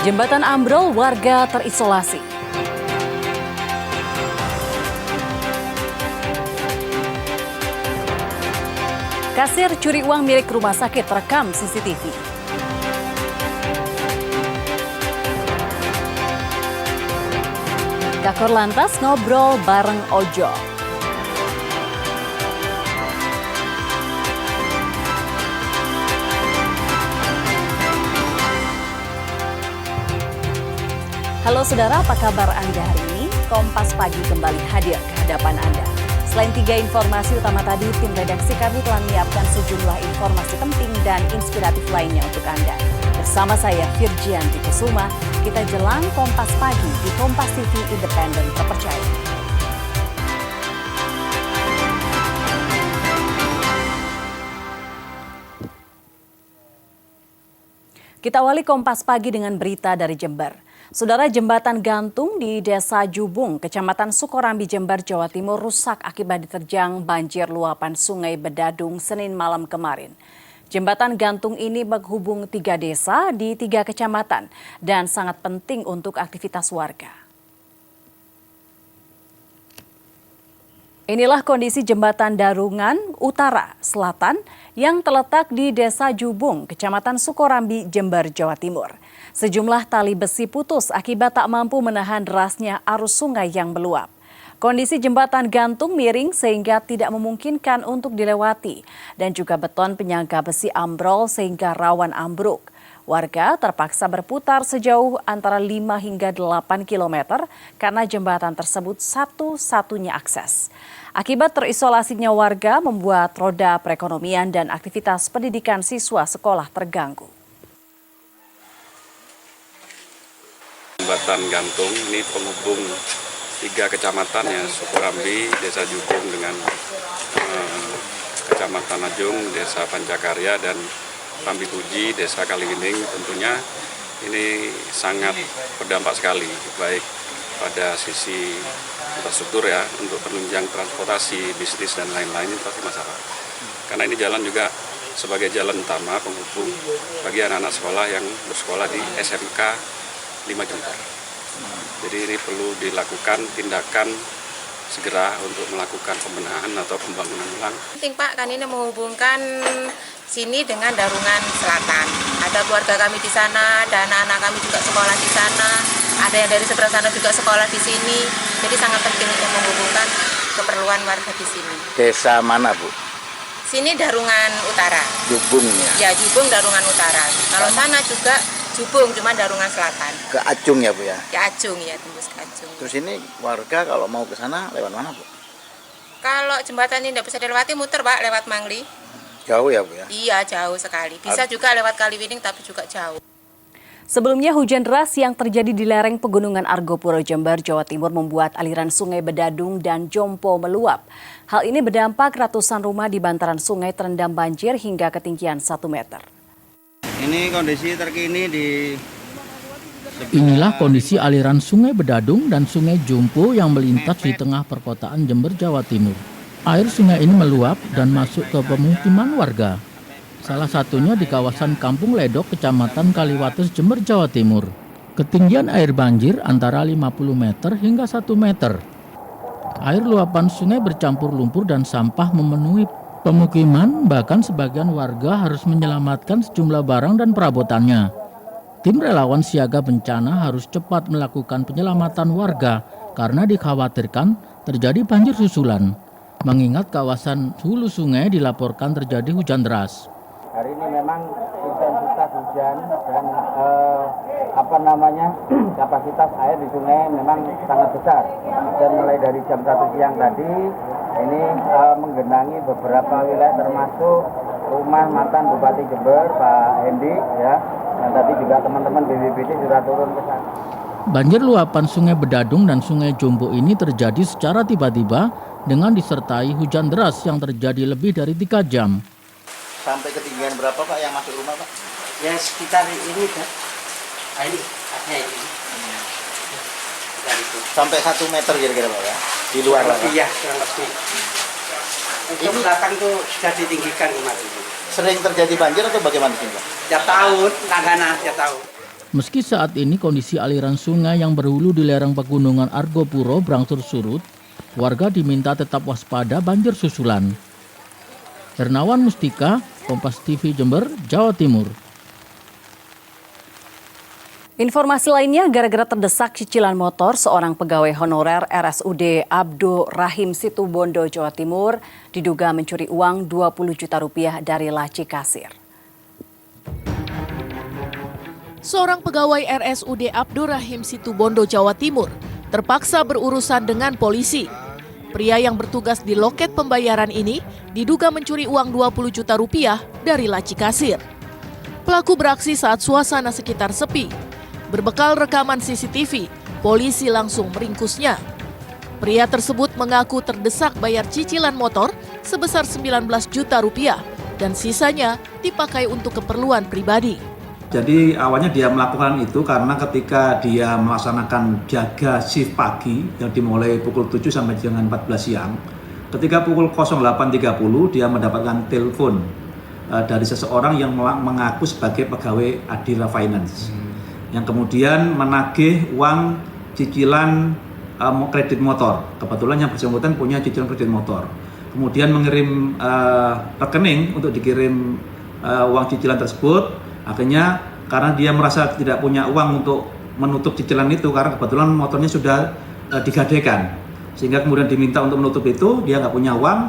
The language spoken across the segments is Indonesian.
Jembatan ambrol, warga terisolasi. Kasir curi uang milik rumah sakit terekam CCTV. Kakor lantas ngobrol bareng ojol. Halo saudara, apa kabar Anda hari ini? Kompas Pagi kembali hadir ke hadapan Anda. Selain 3 informasi utama tadi, tim redaksi kami telah menyiapkan sejumlah informasi penting dan inspiratif lainnya untuk Anda. Bersama saya, Virgianti Kusuma, kita jelang Kompas Pagi di Kompas TV Independen Terpercaya. Kita awali Kompas Pagi dengan berita dari Jember. Saudara, jembatan gantung di Desa Jubung, Kecamatan Sukorambi, Jember, Jawa Timur rusak akibat diterjang banjir luapan Sungai Bedadung Senin malam kemarin. Jembatan gantung ini menghubung 3 desa di 3 kecamatan dan sangat penting untuk aktivitas warga. Inilah kondisi jembatan Darungan Utara Selatan yang terletak di Desa Jubung, Kecamatan Sukorambi, Jember, Jawa Timur. Sejumlah tali besi putus akibat tak mampu menahan derasnya arus sungai yang meluap. Kondisi jembatan gantung miring sehingga tidak memungkinkan untuk dilewati dan juga beton penyangga besi ambrol sehingga rawan ambruk. Warga terpaksa berputar sejauh antara 5 hingga 8 km karena jembatan tersebut satu-satunya akses. Akibat terisolasinya warga membuat roda perekonomian dan aktivitas pendidikan siswa sekolah terganggu. Jembatan gantung ini penghubung 3 kecamatan ya, Sukorambi, Desa Jubung dengan Kecamatan Ajung, Desa Pancakarya dan Rambi Puji, Desa Kaliwining. Tentunya ini sangat berdampak sekali, baik pada sisi infrastruktur ya, untuk penunjang transportasi, bisnis dan lain-lain itu pasti masalah. Karena ini jalan juga sebagai jalan utama penghubung bagi anak-anak sekolah yang bersekolah di SMK 5 Jember. Jadi ini perlu dilakukan tindakan segera untuk melakukan pembenahan atau pembangunan ulang. Penting Pak, kan ini menghubungkan sini dengan Darungan Selatan. Ada keluarga kami di sana, ada anak-anak kami juga sekolah di sana, ada yang dari seberang sana juga sekolah di sini. Jadi sangat penting untuk menghubungkan keperluan warga di sini. Desa mana Bu? Sini Darungan Utara. Jubung ya? Ya, Jubung Darungan Utara. Kalau sana juga Jubung, cuma Darungan Selatan. Ke Ajung ya Bu ya? Ke Ajung ya, tembus ke Ajung. Terus ini warga kalau mau ke sana lewat mana Bu? Kalau jembatan ini tidak bisa dilewati, muter Pak, lewat Mangli. Jauh ya Bu ya? Iya, jauh sekali. Bisa juga lewat Kaliwining, tapi juga jauh. Sebelumnya hujan deras yang terjadi di lereng Pegunungan Argopuro, Jember, Jawa Timur membuat aliran Sungai Bedadung dan Jompo meluap. Hal ini berdampak ratusan rumah di bantaran sungai terendam banjir hingga ketinggian 1 meter. Ini kondisi terkini di... Inilah kondisi aliran Sungai Bedadung dan Sungai Jompo yang melintas di tengah perkotaan Jember, Jawa Timur. Air sungai ini meluap dan masuk ke pemukiman warga. Salah satunya di kawasan Kampung Ledok, Kecamatan Kaliwates, Jember, Jawa Timur. Ketinggian air banjir antara 50 meter hingga 1 meter. Air luapan sungai bercampur lumpur dan sampah memenuhi pemukiman, bahkan sebagian warga harus menyelamatkan sejumlah barang dan perabotannya. Tim relawan siaga bencana harus cepat melakukan penyelamatan warga karena dikhawatirkan terjadi banjir susulan. Mengingat kawasan hulu sungai dilaporkan terjadi hujan deras. Hari ini memang intensitas hujan dan kapasitas air di sungai memang sangat besar. Dan mulai dari jam 1 siang tadi ini menggenangi beberapa wilayah termasuk rumah mantan Bupati Jember Pak Hendi ya. Dan tadi juga teman-teman BPBD sudah turun ke sana. Banjir luapan Sungai Bedadung dan Sungai Jompo ini terjadi secara tiba-tiba dengan disertai hujan deras yang terjadi lebih dari 3 jam. Sampai ketinggian berapa Pak yang masuk rumah Pak? Ya sekitar ini kan. Ini ada ini. Sampai 1 meter kira-kira Pak ya? Di luar Pak? Iya, kurang lebih. Untuk belakang tuh sudah ditinggikan kemarin. sering terjadi banjir atau bagaimana sih, Pak? Tiap tahun, langganan tiap tahun. Meski saat ini kondisi aliran sungai yang berhulu di lereng pegunungan Argopuro berangsur surut, warga diminta tetap waspada banjir susulan. Hernawan Mustika, Kompas TV Jember, Jawa Timur. Informasi lainnya, gara-gara terdesak cicilan motor, seorang pegawai honorer RSUD Abdul Rahim Situbondo, Jawa Timur, diduga mencuri uang 20 juta rupiah dari laci kasir. Seorang pegawai RSUD Abdul Rahim Situbondo, Jawa Timur, terpaksa berurusan dengan polisi. Pria yang bertugas di loket pembayaran ini diduga mencuri uang 20 juta rupiah dari laci kasir. Pelaku beraksi saat suasana sekitar sepi. Berbekal rekaman CCTV, polisi langsung meringkusnya. Pria tersebut mengaku terdesak bayar cicilan motor sebesar 19 juta rupiah dan sisanya dipakai untuk keperluan pribadi. Jadi awalnya dia melakukan itu karena ketika dia melaksanakan jaga shift pagi yang dimulai pukul 7 sampai dengan 14 siang, ketika pukul 08.30 dia mendapatkan telepon dari seseorang yang mengaku sebagai pegawai Adira Finance, yang kemudian menagih uang cicilan kredit motor. Kebetulan yang bersangkutan punya cicilan kredit motor. Kemudian mengirim rekening untuk dikirim uang cicilan tersebut. Akhirnya karena dia merasa tidak punya uang untuk menutup cicilan itu, karena kebetulan motornya sudah digadaikan, sehingga kemudian diminta untuk menutup itu, dia nggak punya uang.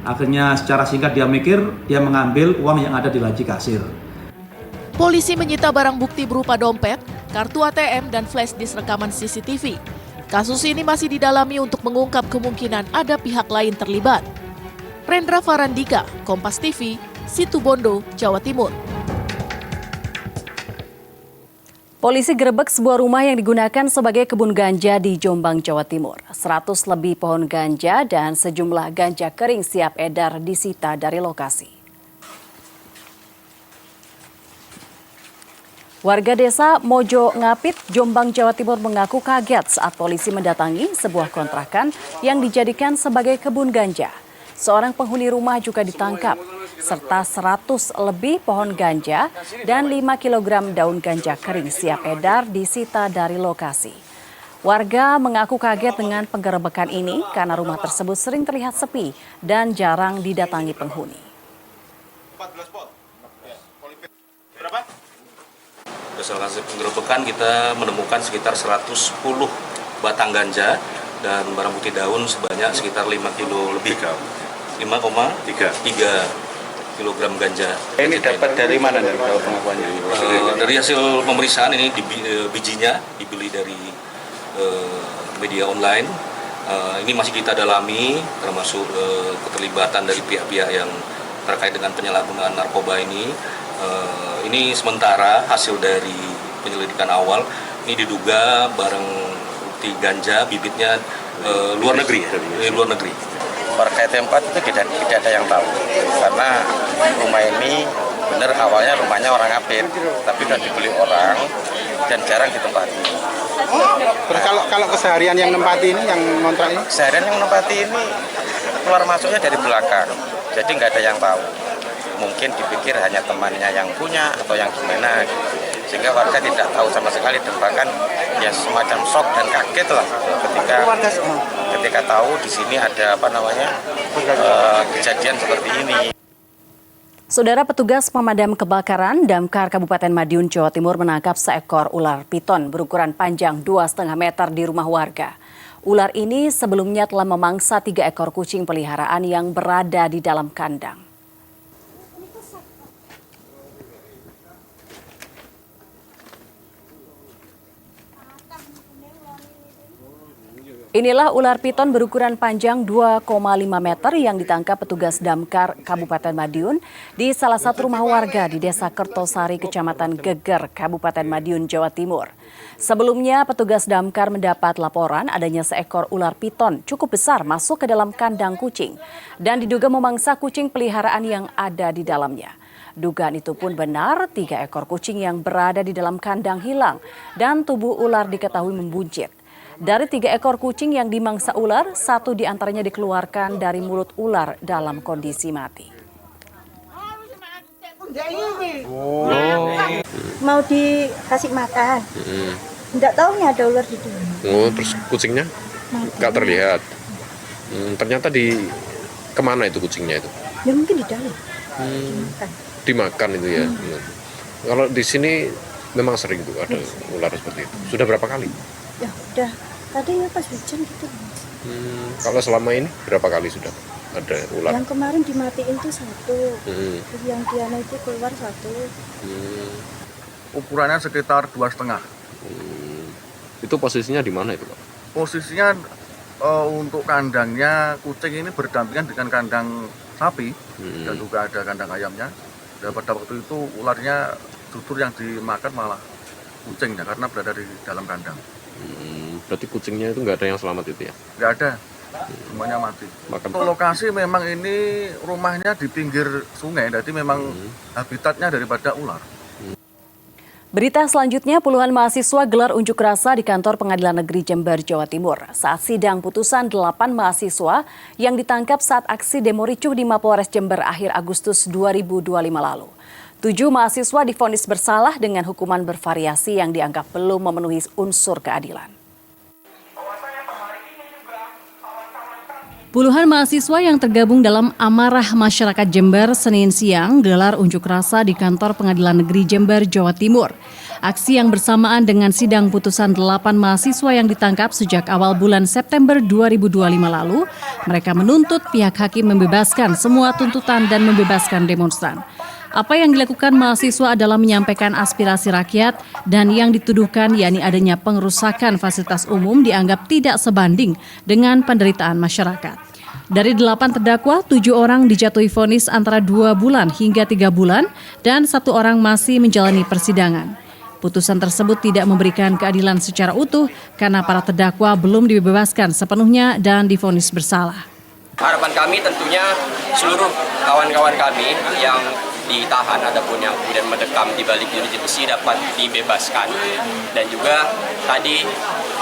Akhirnya secara singkat dia mikir, dia mengambil uang yang ada di laci kasir. Polisi menyita barang bukti berupa dompet, kartu ATM, dan flash disk rekaman CCTV. Kasus ini masih didalami untuk mengungkap kemungkinan ada pihak lain terlibat. Rendra Farandika, Kompas TV, Situbondo, Jawa Timur. Polisi gerebek sebuah rumah yang digunakan sebagai kebun ganja di Jombang, Jawa Timur. 100 lebih pohon ganja dan sejumlah ganja kering siap edar disita dari lokasi. Warga desa Mojo Ngapit, Jombang, Jawa Timur mengaku kaget saat polisi mendatangi sebuah kontrakan yang dijadikan sebagai kebun ganja. Seorang penghuni rumah juga ditangkap, serta 100 lebih pohon ganja dan 5 kg daun ganja kering siap edar disita dari lokasi. Warga mengaku kaget dengan penggerebekan ini karena rumah tersebut sering terlihat sepi dan jarang didatangi penghuni. Berdasarkan hasil penggerebekan kita menemukan sekitar 110 batang ganja dan barang bukti daun sebanyak sekitar 5 kilo lebih. 5,3 kilogram ganja. Ini dapat dari mana nih kalau pengakuannya? Dari hasil pemeriksaan ini bijinya dibeli dari media online. Ini masih kita dalami, termasuk keterlibatan dari pihak-pihak yang terkait dengan penyalahgunaan narkoba ini. Ini sementara hasil dari penyelidikan awal, ini diduga barang bukti ganja bibitnya luar negeri. Warga tempat itu tidak ada yang tahu, karena rumah ini benar awalnya rumahnya orang Ngapit, tapi sudah dibeli orang dan jarang ditempati. Kalau keseharian yang nempati ini, yang ngontrak ini? Keseharian yang menempati ini keluar masuknya dari belakang, jadi nggak ada yang tahu. Mungkin dipikir hanya temannya yang punya atau yang gimana gitu. Sehingga warga tidak tahu sama sekali dan bahkan ya semacam shock dan kaget lah ketika tahu di sini ada kejadian seperti ini. Saudara, petugas pemadam kebakaran Damkar Kabupaten Madiun, Jawa Timur menangkap seekor ular piton berukuran panjang 2,5 meter di rumah warga. Ular ini sebelumnya telah memangsa 3 ekor kucing peliharaan yang berada di dalam kandang. Inilah ular piton berukuran panjang 2,5 meter yang ditangkap petugas Damkar Kabupaten Madiun di salah satu rumah warga di Desa Kertosari, Kecamatan Geger, Kabupaten Madiun, Jawa Timur. Sebelumnya, petugas Damkar mendapat laporan adanya seekor ular piton cukup besar masuk ke dalam kandang kucing dan diduga memangsa kucing peliharaan yang ada di dalamnya. Dugaan itu pun benar, 3 ekor kucing yang berada di dalam kandang hilang dan tubuh ular diketahui membuncit. Dari 3 ekor kucing yang dimangsa ular, 1 diantaranya dikeluarkan dari mulut ular dalam kondisi mati. Mau dikasih makan. Nggak taunya ada ular di dalam. Oh, terus kucingnya nggak terlihat. Ternyata kemana itu kucingnya itu? Ya mungkin di dalam. Dimakan itu ya. Kalau di sini memang sering tuh ada ular seperti itu. Sudah berapa kali? Ya udah. Tadi ya pas hujan gitu. Kalau selama ini berapa kali sudah ada ular? Yang kemarin dimatiin tuh 1. Yang Diana itu keluar 1. Ukurannya sekitar 2,5. Itu posisinya di mana itu, Pak? Posisinya untuk kandangnya kucing ini berdampingan dengan kandang sapi dan juga ada kandang ayamnya. Dan pada waktu itu ularnya justru yang dimakan malah kucingnya karena berada di dalam kandang. Berarti kucingnya itu nggak ada yang selamat itu ya? Nggak ada, semuanya mati. Lokasi memang ini rumahnya di pinggir sungai, jadi memang habitatnya daripada ular. Berita selanjutnya, puluhan mahasiswa gelar unjuk rasa di kantor Pengadilan Negeri Jember, Jawa Timur saat sidang putusan 8 mahasiswa yang ditangkap saat aksi demo ricuh di Mapolres Jember akhir Agustus 2025 lalu. 7 mahasiswa divonis bersalah dengan hukuman bervariasi yang dianggap belum memenuhi unsur keadilan. Puluhan mahasiswa yang tergabung dalam Amarah Masyarakat Jember Senin siang gelar unjuk rasa di kantor Pengadilan Negeri Jember, Jawa Timur. Aksi yang bersamaan dengan sidang putusan 8 mahasiswa yang ditangkap sejak awal bulan September 2025 lalu, mereka menuntut pihak hakim membebaskan semua tuntutan dan membebaskan demonstran. Apa yang dilakukan mahasiswa adalah menyampaikan aspirasi rakyat dan yang dituduhkan yakni adanya pengerusakan fasilitas umum dianggap tidak sebanding dengan penderitaan masyarakat. Dari 8 terdakwa, 7 orang dijatuhi vonis antara 2 bulan hingga 3 bulan dan 1 orang masih menjalani persidangan. Putusan tersebut tidak memberikan keadilan secara utuh karena para terdakwa belum dibebaskan sepenuhnya dan divonis bersalah. Harapan kami tentunya seluruh kawan-kawan kami yang ditahan ataupun yang kemudian mendekam di balik jeruji besi dapat dibebaskan. Dan juga tadi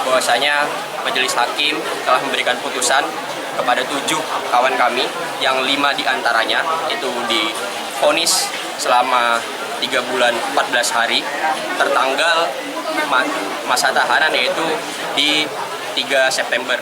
bahwasanya Majelis Hakim telah memberikan putusan kepada 7 kawan kami yang 5 diantaranya itu divonis selama 3 bulan 14 hari tertanggal masa tahanan yaitu di 3 September.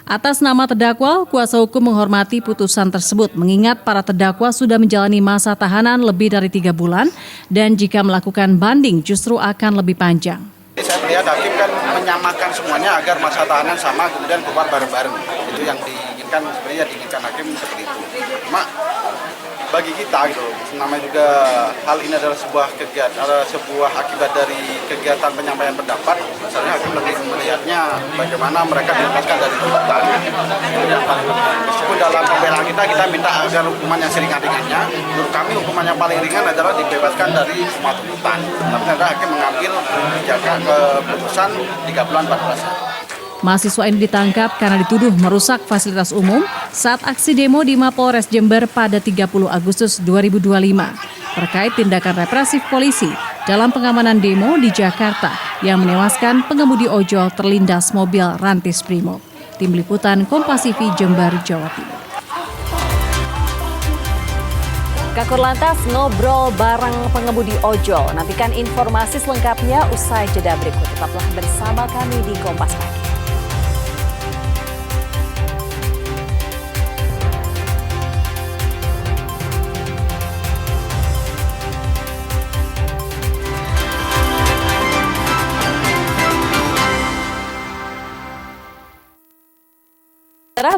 Atas nama terdakwa, kuasa hukum menghormati putusan tersebut mengingat para terdakwa sudah menjalani masa tahanan lebih dari 3 bulan dan jika melakukan banding justru akan lebih panjang. Saya melihat hakim kan menyamakan semuanya agar masa tahanan sama kemudian keluar bareng-bareng. Itu yang diinginkan, sebenarnya diinginkan hakim seperti itu. Cuma bagi kita gitu, namanya juga hal ini adalah sebuah kegiatan, sebuah akibat dari kegiatan penyampaian pendapat. Misalnya hakim lebih melihatnya bagaimana mereka dilepaskan dari tuntutan. Meskipun dalam pembelaan kita minta agar hukuman yang seringan-ringannya, menurut kami hukuman yang paling ringan adalah dibebaskan dari semua tuntutan. Tapi ternyata hakim mengambil kebijakan keputusan 3 bulan 14 hari. Mahasiswa ini ditangkap karena dituduh merusak fasilitas umum saat aksi demo di Mapolres Jember pada 30 Agustus 2025 terkait tindakan represif polisi dalam pengamanan demo di Jakarta yang menewaskan pengemudi ojol terlindas mobil Rantis Brimob. Tim Liputan Kompas TV Jember, Jawa Timur. Kakor Lantas ngobrol bareng pengemudi ojol. Nantikan informasi selengkapnya usai jeda berikut. Tetaplah bersama kami di Kompas Pagi.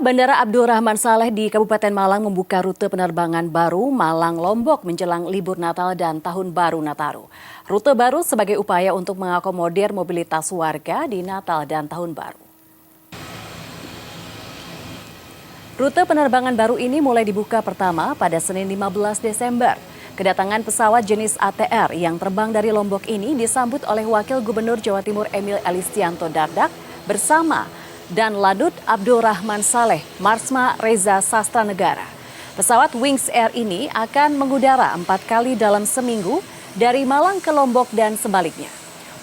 Bandara Abdurrahman Saleh di Kabupaten Malang membuka rute penerbangan baru Malang-Lombok menjelang libur Natal dan Tahun Baru Nataru. Rute baru sebagai upaya untuk mengakomodir mobilitas warga di Natal dan Tahun Baru. Rute penerbangan baru ini mulai dibuka pertama pada Senin 15 Desember. Kedatangan pesawat jenis ATR yang terbang dari Lombok ini disambut oleh Wakil Gubernur Jawa Timur Emil Elistianto Dardak bersama dan Ladut Abdurrahman Saleh, Marsma Reza Sastranegara. Pesawat Wings Air ini akan mengudara 4 kali dalam seminggu dari Malang ke Lombok dan sebaliknya.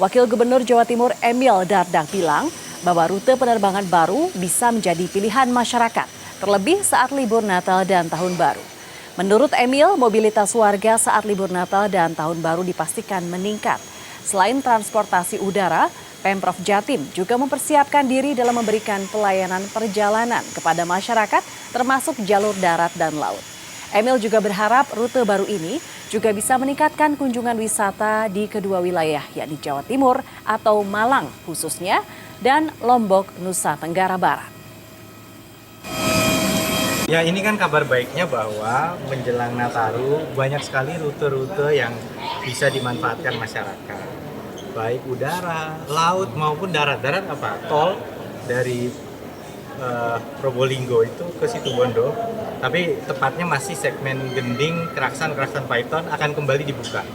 Wakil Gubernur Jawa Timur Emil Dardak bilang bahwa rute penerbangan baru bisa menjadi pilihan masyarakat, terlebih saat libur Natal dan Tahun Baru. Menurut Emil, mobilitas warga saat libur Natal dan Tahun Baru dipastikan meningkat. Selain transportasi udara, Pemprov Jatim juga mempersiapkan diri dalam memberikan pelayanan perjalanan kepada masyarakat termasuk jalur darat dan laut. Emil juga berharap rute baru ini juga bisa meningkatkan kunjungan wisata di kedua wilayah, yakni Jawa Timur atau Malang khususnya dan Lombok, Nusa Tenggara Barat. Ya, ini kan kabar baiknya bahwa menjelang Nataru banyak sekali rute-rute yang bisa dimanfaatkan masyarakat. Baik udara, laut maupun darat. Darat apa? Tol dari Probolinggo itu ke Situbondo. Tapi tepatnya masih segmen Gending, Keraksan Paiton akan kembali dibuka.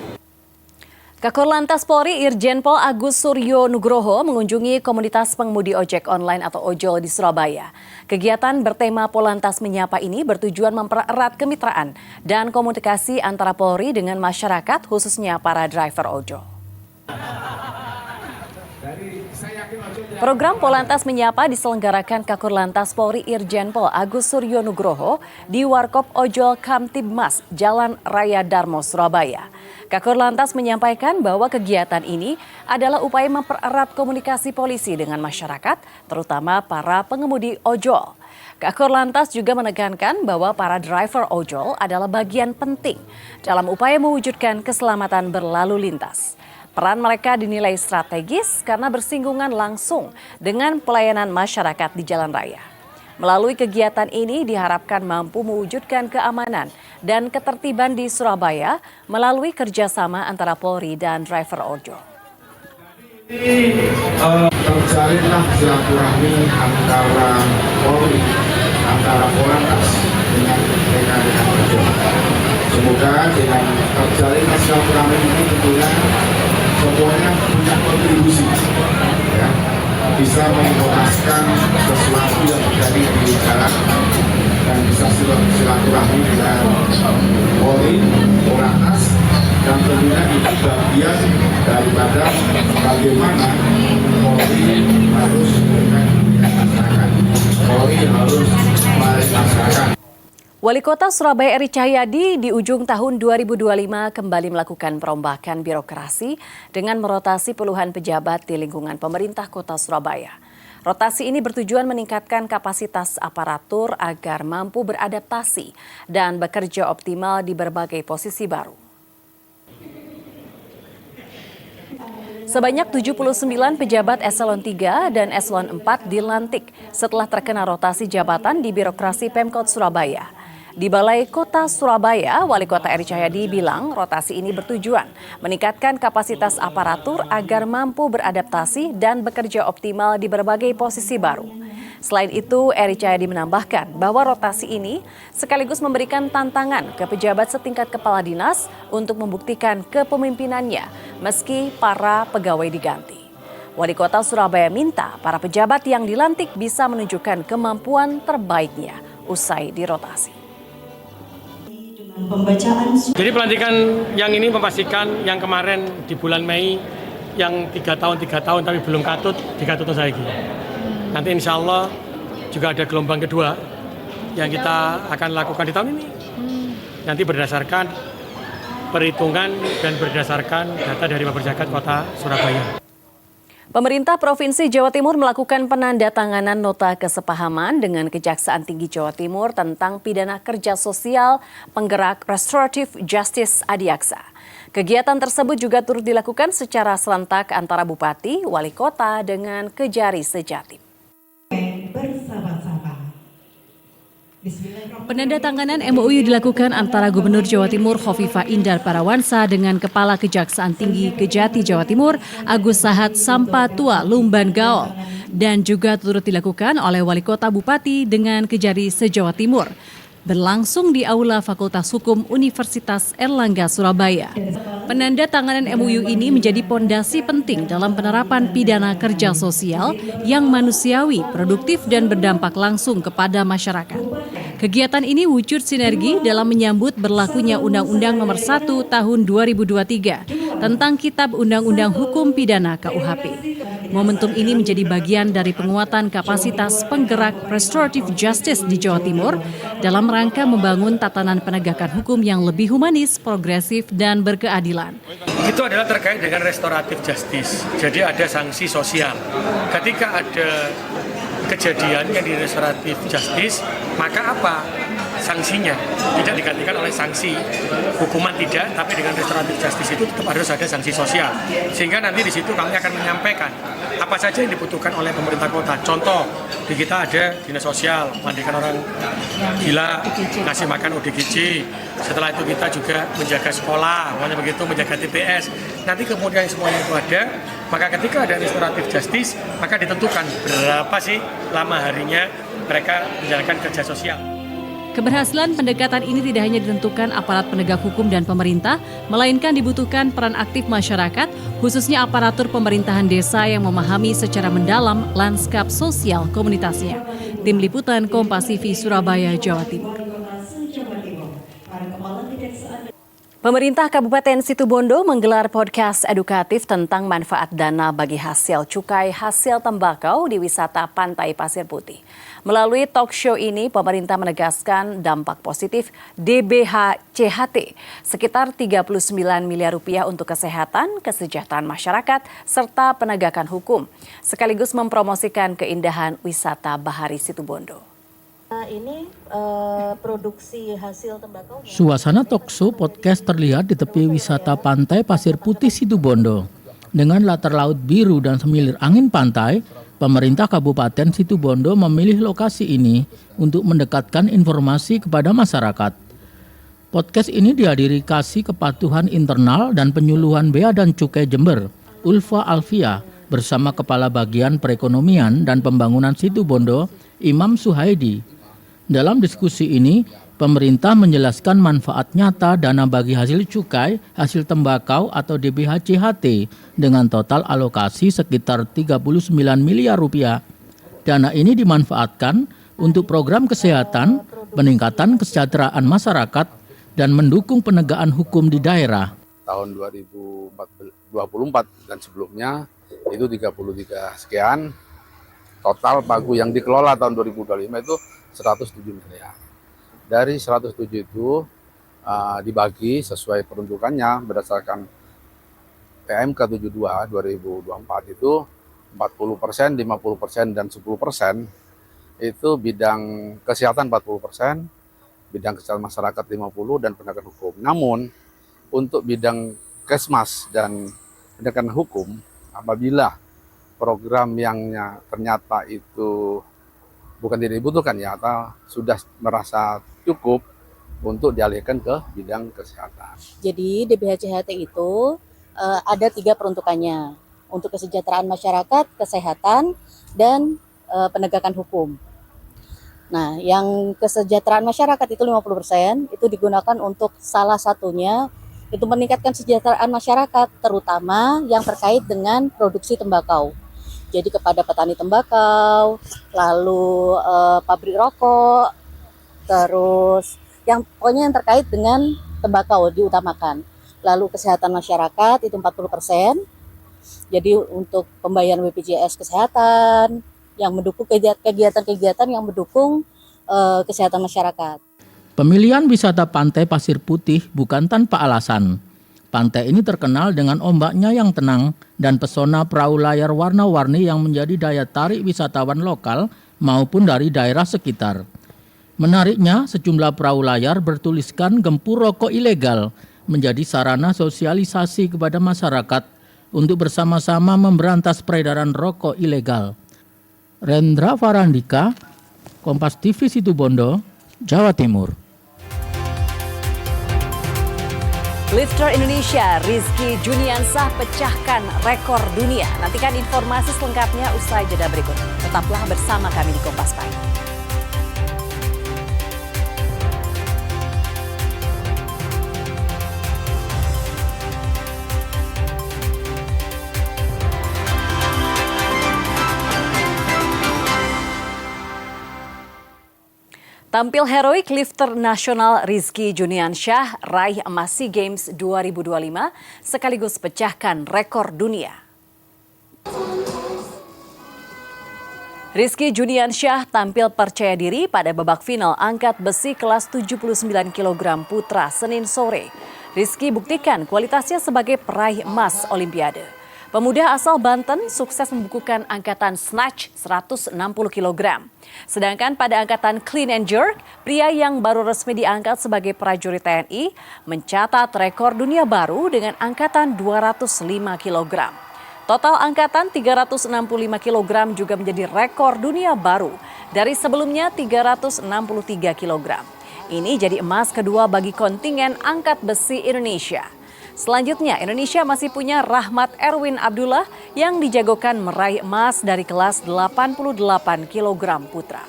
Kakor Polri Irjen Pol Agus Suryo Nugroho mengunjungi komunitas pengemudi ojek online atau ojol di Surabaya. Kegiatan bertema Polantas Menyapa ini bertujuan mempererat kemitraan dan komunikasi antara Polri dengan masyarakat, khususnya para driver ojol. Program Polantas Menyapa diselenggarakan Kakor Polri Irjen Pol Agus Suryo Nugroho di Warkop Ojol Kamtibmas, Jalan Raya Darmo, Surabaya. Kakor menyampaikan bahwa kegiatan ini adalah upaya mempererat komunikasi polisi dengan masyarakat, terutama para pengemudi ojol. Kakor juga menekankan bahwa para driver ojol adalah bagian penting dalam upaya mewujudkan keselamatan berlalu lintas. Peran mereka dinilai strategis karena bersinggungan langsung dengan pelayanan masyarakat di jalan raya. Melalui kegiatan ini diharapkan mampu mewujudkan keamanan dan ketertiban di Surabaya melalui kerjasama antara Polri dan driver ojol. Terjalinlah silaturahmi antara Polri, antara Polantas dengan rekan-rekan ojol. Semoga dengan terjalinlah silaturahmi ini tentunya semuanya punya kontribusi, ya, bisa menginformasikan sesuatu yang terjadi di jalan dan bisa silaturahmi dengan Polri, Polantas, dan tentunya itu bagian daripada bagaimana Polri harus memberikan masyarakat, Polri harus melayani masyarakat. Wali Kota Surabaya Eri Cahyadi di ujung tahun 2025 kembali melakukan perombakan birokrasi dengan merotasi puluhan pejabat di lingkungan pemerintah Kota Surabaya. Rotasi ini bertujuan meningkatkan kapasitas aparatur agar mampu beradaptasi dan bekerja optimal di berbagai posisi baru. Sebanyak 79 pejabat eselon 3 dan eselon 4 dilantik setelah terkena rotasi jabatan di birokrasi Pemkot Surabaya. Di Balai Kota Surabaya, Wali Kota Eri Cahyadi bilang rotasi ini bertujuan meningkatkan kapasitas aparatur agar mampu beradaptasi dan bekerja optimal di berbagai posisi baru. Selain itu, Eri Cahyadi menambahkan bahwa rotasi ini sekaligus memberikan tantangan ke pejabat setingkat kepala dinas untuk membuktikan kepemimpinannya meski para pegawai diganti. Wali Kota Surabaya minta para pejabat yang dilantik bisa menunjukkan kemampuan terbaiknya usai dirotasi. Jadi pelantikan yang ini memastikan yang kemarin di bulan Mei yang 3 tahun tapi belum katut, dikatut lagi. Nanti insya Allah juga ada gelombang kedua yang kita akan lakukan di tahun ini. Nanti berdasarkan perhitungan dan berdasarkan data dari Pemerintah Kota Surabaya. Pemerintah Provinsi Jawa Timur melakukan penandatanganan nota kesepahaman dengan Kejaksaan Tinggi Jawa Timur tentang pidana kerja sosial penggerak Restoratif Justice Adiaksa. Kegiatan tersebut juga turut dilakukan secara serentak antara Bupati, Wali Kota dengan Kejari Sejatim. Penandatanganan MOU dilakukan antara Gubernur Jawa Timur Khofifah Indar Parawansa dengan Kepala Kejaksaan Tinggi Kejati Jawa Timur Agus Sahat Sampatua Lumban Gaol dan juga turut dilakukan oleh Wali Kota Bupati dengan Kejari se-Jawa Timur berlangsung di Aula Fakultas Hukum Universitas Erlangga Surabaya. Penandatanganan MOU ini menjadi pondasi penting dalam penerapan pidana kerja sosial yang manusiawi, produktif dan berdampak langsung kepada masyarakat. Kegiatan ini wujud sinergi dalam menyambut berlakunya Undang-Undang Nomor 1 Tahun 2023 tentang Kitab Undang-Undang Hukum Pidana KUHP. Momentum ini menjadi bagian dari penguatan kapasitas penggerak restoratif justice di Jawa Timur dalam rangka membangun tatanan penegakan hukum yang lebih humanis, progresif, dan berkeadilan. Itu adalah terkait dengan restoratif justice. Jadi ada sanksi sosial. Ketika ada kejadian yang di restoratif justice, maka apa? Sanksinya tidak digantikan oleh sanksi hukuman, tidak, tapi dengan restoratif justice itu tetap harus ada sanksi sosial. Sehingga nanti di situ kami akan menyampaikan apa saja yang dibutuhkan oleh pemerintah kota. Contoh, di kita ada dinas sosial, mandikan orang gila, ngasih makan ODGJ. Setelah itu kita juga menjaga sekolah, begitu, menjaga TPS. Nanti kemudian semuanya itu ada, maka ketika ada restoratif justice, maka ditentukan berapa sih lama harinya mereka menjalankan kerja sosial. Keberhasilan pendekatan ini tidak hanya ditentukan aparat penegak hukum dan pemerintah, melainkan dibutuhkan peran aktif masyarakat, khususnya aparatur pemerintahan desa yang memahami secara mendalam lanskap sosial komunitasnya. Tim Liputan Kompas TV Surabaya, Jawa Timur. Pemerintah Kabupaten Situbondo menggelar podcast edukatif tentang manfaat dana bagi hasil cukai hasil tembakau di wisata Pantai Pasir Putih. Melalui talk show ini, pemerintah menegaskan dampak positif DBH-CHT sekitar 39 miliar rupiah untuk kesehatan, kesejahteraan masyarakat, serta penegakan hukum, sekaligus mempromosikan keindahan wisata Bahari Situbondo. Ini produksi hasil tembakau. Suasana talk show podcast terlihat di tepi wisata Pantai Pasir Putih Situbondo. Dengan latar laut biru dan semilir angin pantai, pemerintah Kabupaten Situbondo memilih lokasi ini untuk mendekatkan informasi kepada masyarakat. Podcast ini dihadiri Kasih Kepatuhan Internal dan Penyuluhan Bea dan Cukai Jember, Ulfa Alfia, bersama Kepala Bagian Perekonomian dan Pembangunan Situbondo, Imam Suhaidi. Dalam diskusi ini, pemerintah menjelaskan manfaat nyata dana bagi hasil cukai, hasil tembakau atau DBH-CHT dengan total alokasi sekitar 39 miliar rupiah. Dana ini dimanfaatkan untuk program kesehatan, peningkatan kesejahteraan masyarakat, dan mendukung penegakan hukum di daerah. Tahun 2024 dan sebelumnya itu 33 sekian, total pagu yang dikelola tahun 2025 itu 107 miliar. Dari 107 itu dibagi sesuai peruntukannya berdasarkan PMK 72 2024 itu 40%, 50% dan 10% itu bidang kesehatan 40%, bidang kesehatan masyarakat 50% dan penegakan hukum. Namun untuk bidang kesmas dan penegakan hukum, apabila program yang ternyata itu bukan tidak dibutuhkan ya, atau sudah merasa cukup untuk dialihkan ke bidang kesehatan. Jadi DBH-CHT itu ada 3 peruntukannya, untuk kesejahteraan masyarakat, kesehatan, dan penegakan hukum. Nah, yang kesejahteraan masyarakat itu 50% itu digunakan untuk salah satunya itu meningkatkan kesejahteraan masyarakat, terutama yang terkait dengan produksi tembakau. Jadi kepada petani tembakau, lalu pabrik rokok, terus pokoknya yang terkait dengan tembakau diutamakan. Lalu kesehatan masyarakat itu 40%. Jadi untuk pembayaran BPJS kesehatan yang mendukung kegiatan-kegiatan yang mendukung kesehatan masyarakat. Pemilihan wisata Pantai Pasir Putih bukan tanpa alasan. Pantai ini terkenal dengan ombaknya yang tenang dan pesona perahu layar warna-warni yang menjadi daya tarik wisatawan lokal maupun dari daerah sekitar. Menariknya, sejumlah perahu layar bertuliskan gempur rokok ilegal menjadi sarana sosialisasi kepada masyarakat untuk bersama-sama memberantas peredaran rokok ilegal. Rendra Farandika, Kompas TV Situbondo, Jawa Timur. Lifter Indonesia Rizky Juniansah pecahkan rekor dunia. Nantikan informasi selengkapnya usai jeda berikut. Tetaplah bersama kami di Kompas Pagi. Tampil heroik lifter nasional Rizky Juniansah raih emas SEA Games 2025 sekaligus pecahkan rekor dunia. Rizky Juniansyah tampil percaya diri pada babak final angkat besi kelas 79 kg putra Senin sore. Rizky buktikan kualitasnya sebagai peraih emas Olimpiade. Pemuda asal Banten sukses membukukan angkatan snatch 160 kg. Sedangkan pada angkatan clean and jerk, pria yang baru resmi diangkat sebagai prajurit TNI mencatat rekor dunia baru dengan angkatan 205 kg. Total angkatan 365 kg juga menjadi rekor dunia baru dari sebelumnya 363 kg. Ini jadi emas kedua bagi kontingen angkat besi Indonesia. Selanjutnya, Indonesia masih punya Rahmat Erwin Abdullah yang dijagokan meraih emas dari kelas 88 kg putra.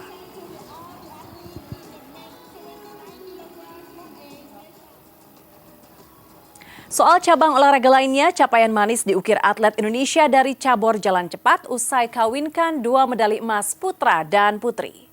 Soal cabang olahraga lainnya, capaian manis diukir atlet Indonesia dari cabur jalan cepat usai kawinkan 2 medali emas putra dan putri.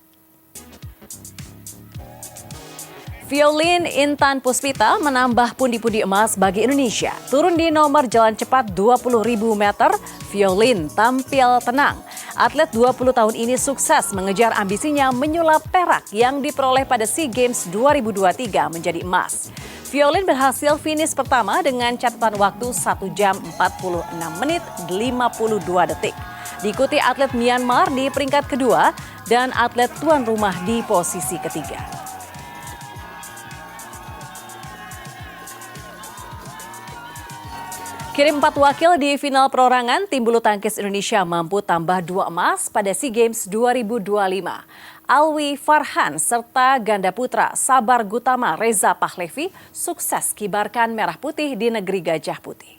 Violin Intan Puspita menambah pundi-pundi emas bagi Indonesia. Turun di nomor jalan cepat 20.000 meter, Violin tampil tenang. Atlet 20 tahun ini sukses mengejar ambisinya menyulap perak yang diperoleh pada SEA Games 2023 menjadi emas. Violin berhasil finish pertama dengan catatan waktu 1 jam 46 menit 52 detik. Diikuti atlet Myanmar di peringkat kedua dan atlet tuan rumah di posisi ketiga. Kirim 4 wakil di final perorangan, tim bulu tangkis Indonesia mampu tambah 2 emas pada SEA Games 2025. Alwi Farhan serta ganda putra Sabar Gutama Reza Pahlevi sukses kibarkan merah putih di negeri Gajah Putih.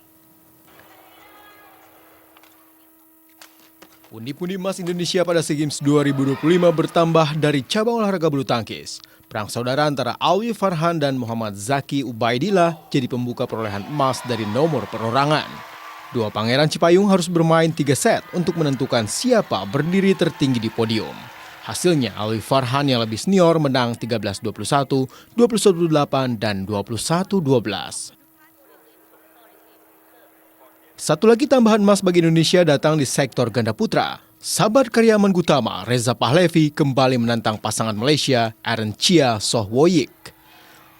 Pundi-pundi emas Indonesia pada SEA Games 2025 bertambah dari cabang olahraga bulu tangkis. Perang saudara antara Alwi Farhan dan Muhammad Zaki Ubaidillah jadi pembuka perolehan emas dari nomor perorangan. Dua pangeran Cipayung harus bermain 3 set untuk menentukan siapa berdiri tertinggi di podium. Hasilnya Alwi Farhan yang lebih senior menang 13-21, 21-8, dan 21-12. Satu lagi tambahan emas bagi Indonesia datang di sektor ganda putra. Sahabat Karyaman Gutama Reza Pahlevi kembali menantang pasangan Malaysia Aaron Chia Sohwoyik.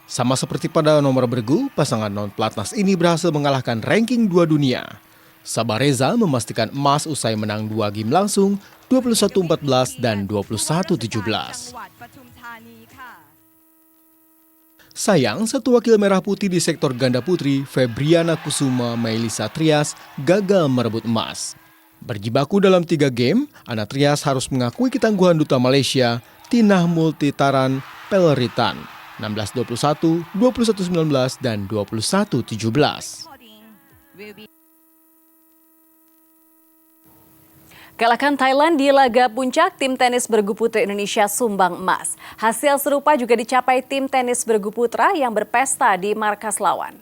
Sama seperti pada nomor bergu, pasangan non-pelatnas ini berhasil mengalahkan ranking 2 dunia. Sabar Reza memastikan emas usai menang 2 game langsung 21-14 dan 21-17. Sayang, satu wakil merah putih di sektor ganda putri, Febriana Kusuma Melisa Trias, gagal merebut emas. Berjibaku dalam 3 game, Ana Trias harus mengakui ketangguhan duta Malaysia, Tinah Multitaran Peleritan, 16-21, 21-19, dan 21-17. Kalahkan Thailand di laga puncak, tim tenis bergu putri Indonesia sumbang emas. Hasil serupa juga dicapai tim tenis bergu putra yang berpesta di markas lawan.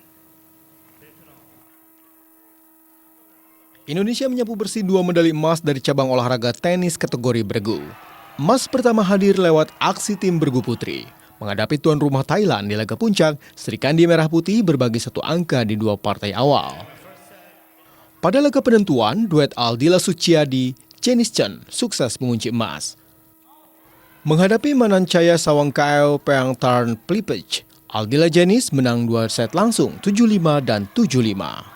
Indonesia menyapu bersih 2 medali emas dari cabang olahraga tenis kategori bergu. Emas pertama hadir lewat aksi tim bergu putri. Menghadapi tuan rumah Thailand di laga puncak, Sri Kandi Merah Putih berbagi 1 angka di 2 partai awal. Pada laga penentuan, duet Aldila Suciadi, Janice Chen sukses mengunci emas. Menghadapi Manancaya Sawangkaeo Peangtarn Plipech, Aldila Janice menang 2 set langsung 7-5 dan 7-5.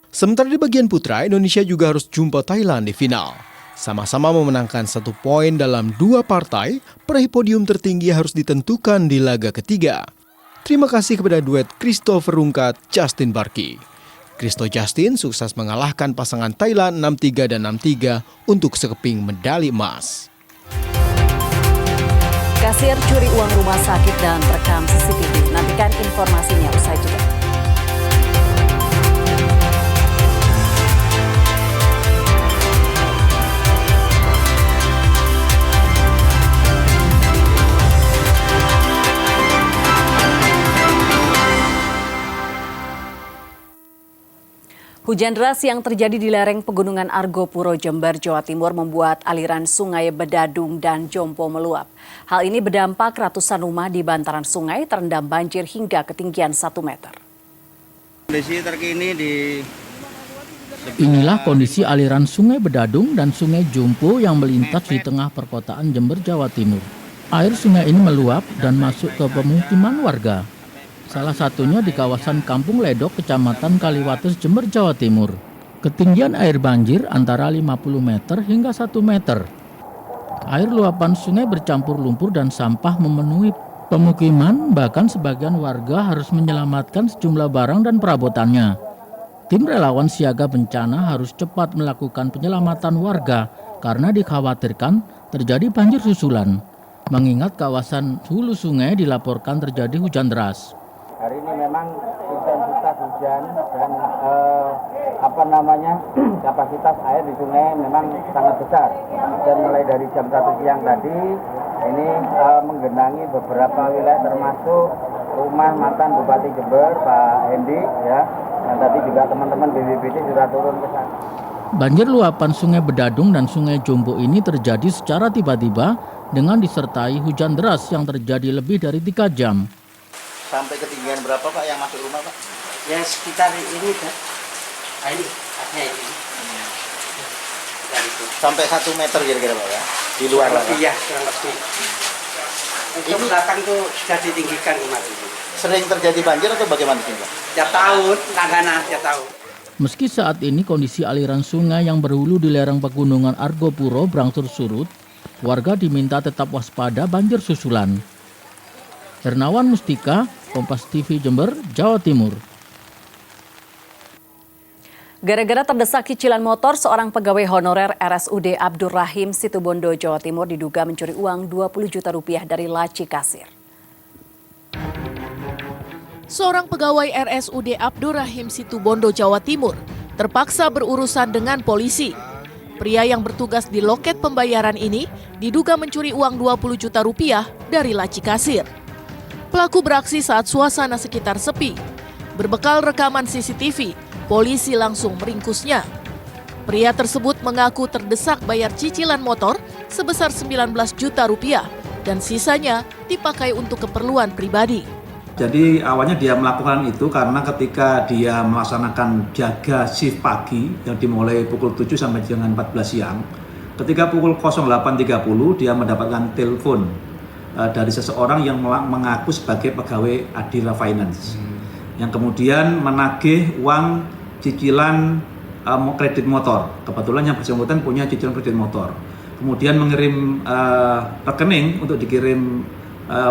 Sementara di bagian putra, Indonesia juga harus jumpa Thailand di final. Sama-sama memenangkan 1 poin dalam 2 partai, peraih podium tertinggi harus ditentukan di laga ketiga. Terima kasih kepada duet Christopher Rungkat, Justin Barkey. Christo Justin sukses mengalahkan pasangan Thailand 6-3 dan 6-3 untuk sekeping medali emas. Kasir curi uang rumah sakit dan terekam CCTV. Nantikan informasinya usai jeda. Hujan deras yang terjadi di lereng Pegunungan Argopuro, Jember, Jawa Timur membuat aliran sungai Bedadung dan Jompo meluap. Hal ini berdampak ratusan rumah di bantaran sungai terendam banjir hingga ketinggian 1 meter. Kondisi terkini di Inilah kondisi aliran Sungai Bedadung dan Sungai Jumpo yang melintas di tengah perkotaan Jember, Jawa Timur. Air sungai ini meluap dan masuk ke pemukiman warga. Salah satunya di kawasan Kampung Ledok, Kecamatan Kaliwates, Jember, Jawa Timur. Ketinggian air banjir antara 50 meter hingga 1 meter. Air luapan sungai bercampur lumpur dan sampah memenuhi pemukiman, bahkan sebagian warga harus menyelamatkan sejumlah barang dan perabotannya. Tim relawan siaga bencana harus cepat melakukan penyelamatan warga karena dikhawatirkan terjadi banjir susulan. Mengingat kawasan hulu sungai dilaporkan terjadi hujan deras. Hari ini memang intensitas hujan dan kapasitas air di sungai memang sangat besar. Dan mulai dari jam 1 siang tadi ini menggenangi beberapa wilayah termasuk rumah mantan Bupati Jember, Pak Hendi, ya. Dan tadi juga teman-teman BPBD sudah turun ke sana. Banjir luapan Sungai Bedadung dan Sungai Jumpo ini terjadi secara tiba-tiba dengan disertai hujan deras yang terjadi lebih dari 3 jam. Sampai ketinggian berapa Pak yang masuk rumah Pak? Ya sekitar ini Pak. Ini. Sampai 1 meter kira-kira Pak ya? Di luar Pak? Iya, kurang lebih. Untuk belakang tuh sudah ditinggikan kemarin. Sering terjadi banjir atau bagaimana sih Pak? Tiap tahun, langganan tiap tahun. Meski saat ini kondisi aliran sungai yang berhulu di lereng pegunungan Argopuro berangsur surut, warga diminta tetap waspada banjir susulan. Hernawan Mustika, Kompas TV Jember, Jawa Timur. Gara-gara terdesak cicilan motor, seorang pegawai honorer RSUD Abdurrahim Situbondo, Jawa Timur diduga mencuri uang 20 juta rupiah dari laci kasir. Seorang pegawai RSUD Abdurrahim Situbondo, Jawa Timur terpaksa berurusan dengan polisi. Pria yang bertugas di loket pembayaran ini diduga mencuri uang 20 juta rupiah dari laci kasir. Pelaku beraksi saat suasana sekitar sepi. Berbekal rekaman CCTV, polisi langsung meringkusnya. Pria tersebut mengaku terdesak bayar cicilan motor sebesar 19 juta rupiah dan sisanya dipakai untuk keperluan pribadi. Jadi awalnya dia melakukan itu karena ketika dia melaksanakan jaga shift pagi yang dimulai pukul 7 sampai dengan 14 siang, ketika pukul 08.30 dia mendapatkan telepon dari seseorang yang mengaku sebagai pegawai Adira Finance, yang kemudian menagih uang cicilan kredit motor. Kebetulan yang bersangkutan punya cicilan kredit motor. Kemudian mengirim rekening untuk dikirim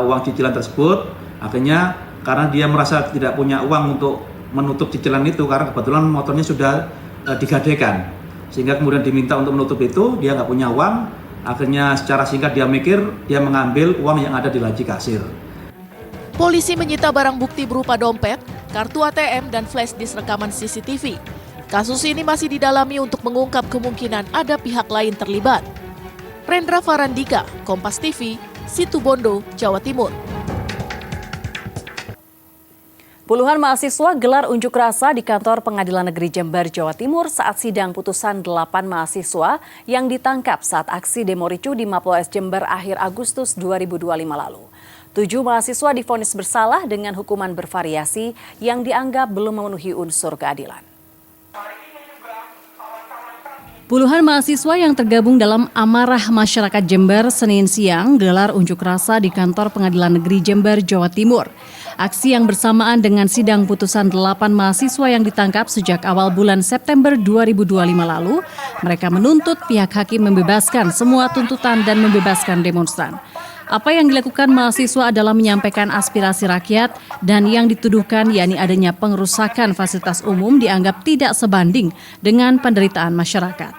uang cicilan tersebut. Akhirnya karena dia merasa tidak punya uang untuk menutup cicilan itu karena kebetulan motornya sudah digadaikan, sehingga kemudian diminta untuk menutup itu, dia nggak punya uang. Akhirnya secara singkat dia mikir, dia mengambil uang yang ada di laci kasir. Polisi menyita barang bukti berupa dompet, kartu ATM, dan flash disk rekaman CCTV. Kasus ini masih didalami untuk mengungkap kemungkinan ada pihak lain terlibat. Rendra Farandika, Kompas TV, Situbondo, Jawa Timur. Puluhan mahasiswa gelar unjuk rasa di kantor Pengadilan Negeri Jember, Jawa Timur saat sidang putusan 8 mahasiswa yang ditangkap saat aksi demo ricuh di Mapolres Jember akhir Agustus 2025 lalu. 7 mahasiswa divonis bersalah dengan hukuman bervariasi yang dianggap belum memenuhi unsur keadilan. Puluhan mahasiswa yang tergabung dalam Amarah Masyarakat Jember Senin siang gelar unjuk rasa di kantor Pengadilan Negeri Jember, Jawa Timur. Aksi yang bersamaan dengan sidang putusan 8 mahasiswa yang ditangkap sejak awal bulan September 2025 lalu, mereka menuntut pihak hakim membebaskan semua tuntutan dan membebaskan demonstran. Apa yang dilakukan mahasiswa adalah menyampaikan aspirasi rakyat dan yang dituduhkan yakni adanya pengerusakan fasilitas umum dianggap tidak sebanding dengan penderitaan masyarakat.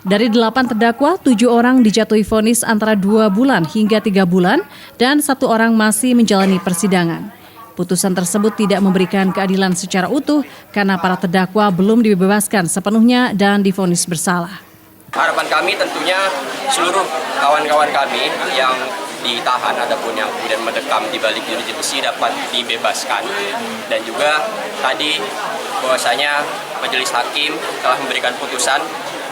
Dari 8 terdakwa, 7 orang dijatuhi vonis antara 2 bulan hingga 3 bulan dan 1 orang masih menjalani persidangan. Putusan tersebut tidak memberikan keadilan secara utuh karena para terdakwa belum dibebaskan sepenuhnya dan divonis bersalah. Harapan kami tentunya seluruh kawan-kawan kami yang ditahan ataupun yang kemudian mendekam di balik jeruji besi dapat dibebaskan. Dan juga tadi bahwasanya majelis hakim telah memberikan putusan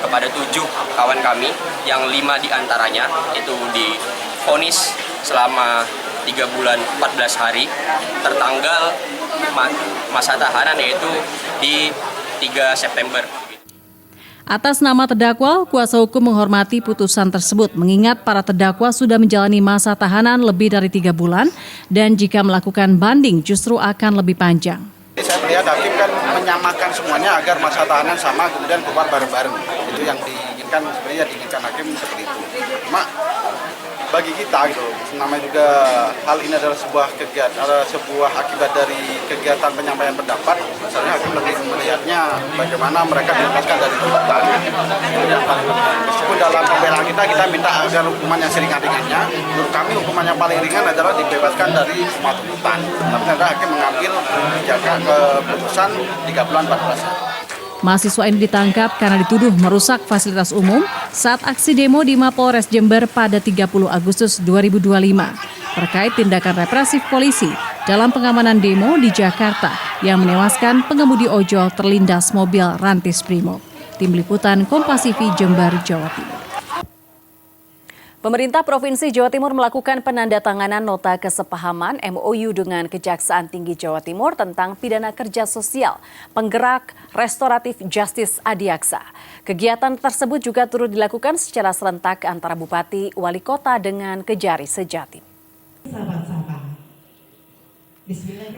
kepada 7 kawan kami yang 5 diantaranya itu divonis selama 3 bulan 14 hari tertanggal masa tahanan yaitu di 3 September. Atas nama terdakwa, kuasa hukum menghormati putusan tersebut, mengingat para terdakwa sudah menjalani masa tahanan lebih dari 3 bulan dan jika melakukan banding justru akan lebih panjang. Saya melihat hakim kan menyamakan semuanya agar masa tahanan sama kemudian keluar bareng-bareng. Itu yang diinginkan, sebenarnya diinginkan hakim seperti itu. Cuma bagi kita gitu, namanya juga hal ini adalah sebuah kegiatan, sebuah akibat dari kegiatan penyampaian pendapat. Misalnya hakim lebih melihatnya bagaimana mereka dilepaskan dari tuntutan. Meskipun dalam pembelaan kita minta agar hukuman yang seringan-ringannya. Menurut kami hukuman yang paling ringan adalah dibebaskan dari semua tuntutan. Tapi ternyata hakim mengambil kebijakan keputusan 3 bulan 14 hari. Mahasiswa ini ditangkap karena dituduh merusak fasilitas umum saat aksi demo di Mapolres Jember pada 30 Agustus 2025 terkait tindakan represif polisi dalam pengamanan demo di Jakarta yang menewaskan pengemudi ojol terlindas mobil Rantis Brimob. Tim Liputan Kompas TV Jember, Jawa Timur. Pemerintah Provinsi Jawa Timur melakukan penandatanganan nota kesepahaman MOU dengan Kejaksaan Tinggi Jawa Timur tentang pidana kerja sosial penggerak restoratif justice Adiaksa. Kegiatan tersebut juga turut dilakukan secara serentak antara Bupati, Wali Kota dengan Kejari Sejatim.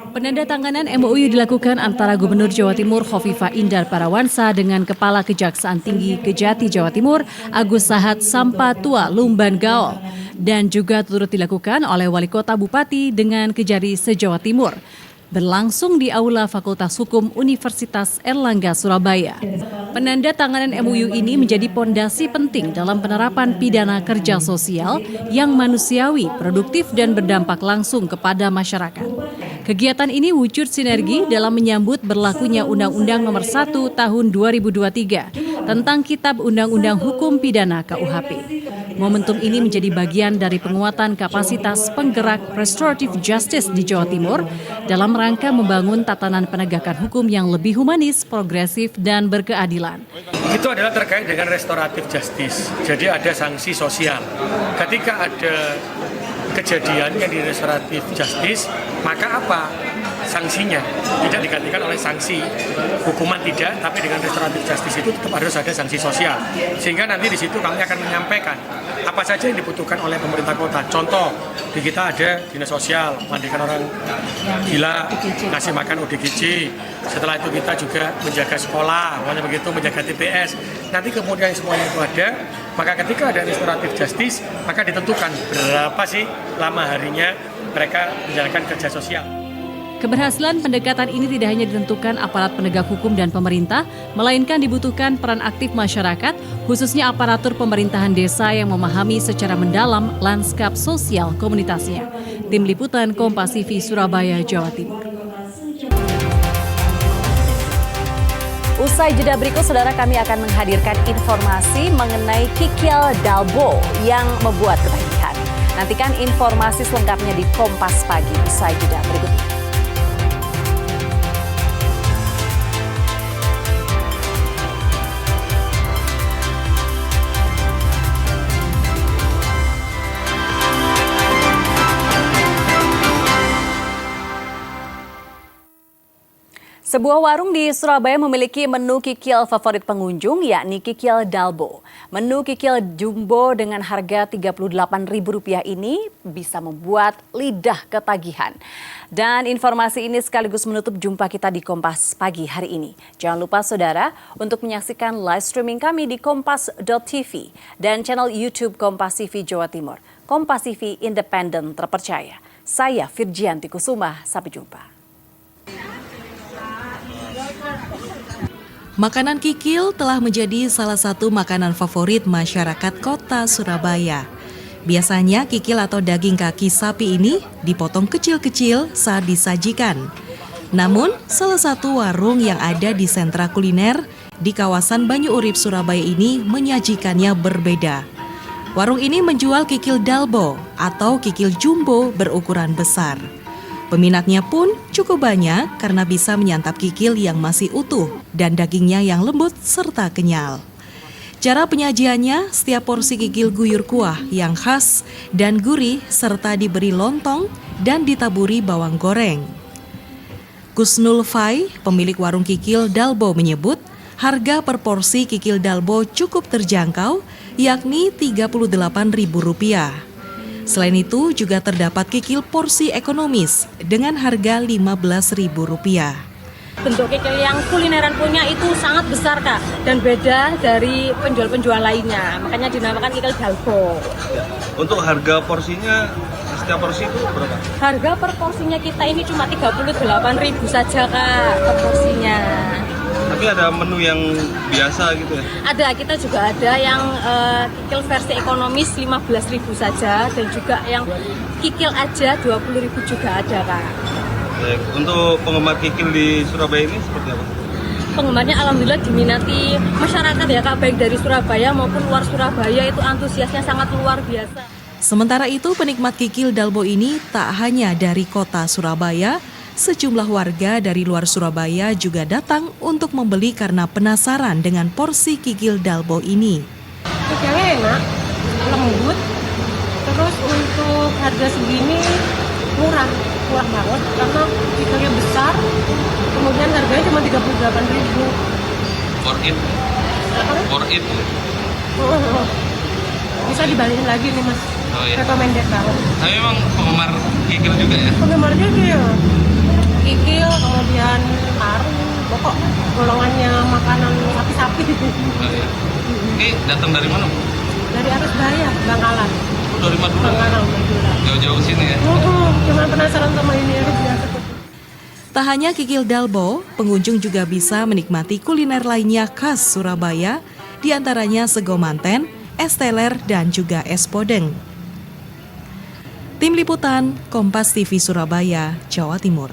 Penandatanganan MOU dilakukan antara Gubernur Jawa Timur Khofifah Indar Parawansa dengan Kepala Kejaksaan Tinggi Kejati Jawa Timur Agus Sahat Sampatua Lumban Gaol dan juga turut dilakukan oleh Wali Kota Bupati dengan Kejari se-Jawa Timur berlangsung di Aula Fakultas Hukum Universitas Erlangga Surabaya. Penandatanganan MOU ini menjadi pondasi penting dalam penerapan pidana kerja sosial yang manusiawi, produktif dan berdampak langsung kepada masyarakat. Kegiatan ini wujud sinergi dalam menyambut berlakunya Undang-Undang Nomor 1 Tahun 2023 tentang Kitab Undang-Undang Hukum Pidana KUHP. Momentum ini menjadi bagian dari penguatan kapasitas penggerak restoratif justice di Jawa Timur dalam rangka membangun tatanan penegakan hukum yang lebih humanis, progresif, dan berkeadilan. Itu adalah terkait dengan restoratif justice. Jadi ada sanksi sosial. Ketika ada kejadian yang di restoratif justice, maka apa sanksinya? Tidak digantikan oleh sanksi hukuman, tidak, tapi dengan restoratif justice itu tetap harus ada sanksi sosial. Sehingga nanti di situ kami akan menyampaikan apa saja yang dibutuhkan oleh pemerintah kota. Contoh, di kita ada dinas sosial, mandikan orang gila, ngasih makan ODGJ. Setelah itu kita juga menjaga sekolah, begitu, menjaga TPS. Nanti kemudian semuanya itu ada, maka ketika ada restoratif justice, maka ditentukan berapa sih lama harinya mereka menjalankan kerja sosial. Keberhasilan pendekatan ini tidak hanya ditentukan aparat penegak hukum dan pemerintah, melainkan dibutuhkan peran aktif masyarakat, khususnya aparatur pemerintahan desa yang memahami secara mendalam lanskap sosial komunitasnya. Tim Liputan Kompas TV Surabaya, Jawa Timur. Usai jeda berikut, saudara, kami akan menghadirkan informasi mengenai kikil dalbo yang membuat ketagihan. Nantikan informasi selengkapnya di Kompas Pagi usai jeda berikut ini. Sebuah warung di Surabaya memiliki menu kikil favorit pengunjung, yakni kikil dalbo. Menu kikil jumbo dengan harga Rp38.000 ini bisa membuat lidah ketagihan. Dan informasi ini sekaligus menutup jumpa kita di Kompas Pagi hari ini. Jangan lupa saudara untuk menyaksikan live streaming kami di kompas.tv dan channel YouTube Kompas TV Jawa Timur. Kompas TV independen terpercaya. Saya Virgianti Kusuma, sampai jumpa. Makanan kikil telah menjadi salah satu makanan favorit masyarakat kota Surabaya. Biasanya kikil atau daging kaki sapi ini dipotong kecil-kecil saat disajikan. Namun, salah satu warung yang ada di sentra kuliner di kawasan Banyu Urip, Surabaya ini menyajikannya berbeda. Warung ini menjual kikil dalbo atau kikil jumbo berukuran besar. Peminatnya pun cukup banyak karena bisa menyantap kikil yang masih utuh dan dagingnya yang lembut serta kenyal. Cara penyajiannya, setiap porsi kikil guyur kuah yang khas dan gurih serta diberi lontong dan ditaburi bawang goreng. Kusnul Fai, pemilik warung kikil dalbo menyebut, harga per porsi kikil dalbo cukup terjangkau, yakni Rp38.000. Selain itu juga terdapat kikil porsi ekonomis dengan harga Rp15.000. Bentuk kikil yang kulineran punya itu sangat besar Kak, dan beda dari penjual-penjual lainnya, makanya dinamakan kikil dalbo. Untuk harga porsinya, setiap porsi itu berapa? Harga per porsinya kita ini cuma Rp38.000 saja Kak, per porsinya. Tapi ada menu yang biasa gitu ya? Ada, kita juga ada yang kikil versi ekonomis Rp15.000 saja, dan juga yang kikil aja Rp20.000 juga ada Kak. Baik, untuk penggemar kikil di Surabaya ini seperti apa? Penggemarnya alhamdulillah diminati masyarakat ya Kak, baik dari Surabaya maupun luar Surabaya, itu antusiasnya sangat luar biasa. Sementara itu penikmat kikil dalbo ini tak hanya dari kota Surabaya, sejumlah warga dari luar Surabaya juga datang untuk membeli karena penasaran dengan porsi kikil dalbo ini. Kikilnya enak, lembut, terus untuk harga segini murah banget karena kikilnya besar, kemudian harganya cuma Rp38.000. For it. Bisa dibalikin lagi nih Mas, recommended banget. Tapi memang penggemar kikil juga ya? Penggemar kikil, kemudian paru, pokok golongannya makanan sapi-sapi. Ini datang dari mana? Dari Arusbaya, Bangkalan. Dari Madura? Bangkalan, Madura. Jauh-jauh sini ya? Cuma penasaran sama ini, biasa. Tak hanya kikil dalbo, pengunjung juga bisa menikmati kuliner lainnya khas Surabaya, diantaranya sego manten, es teler, dan juga es podeng. Tim Liputan, Kompas TV Surabaya, Jawa Timur.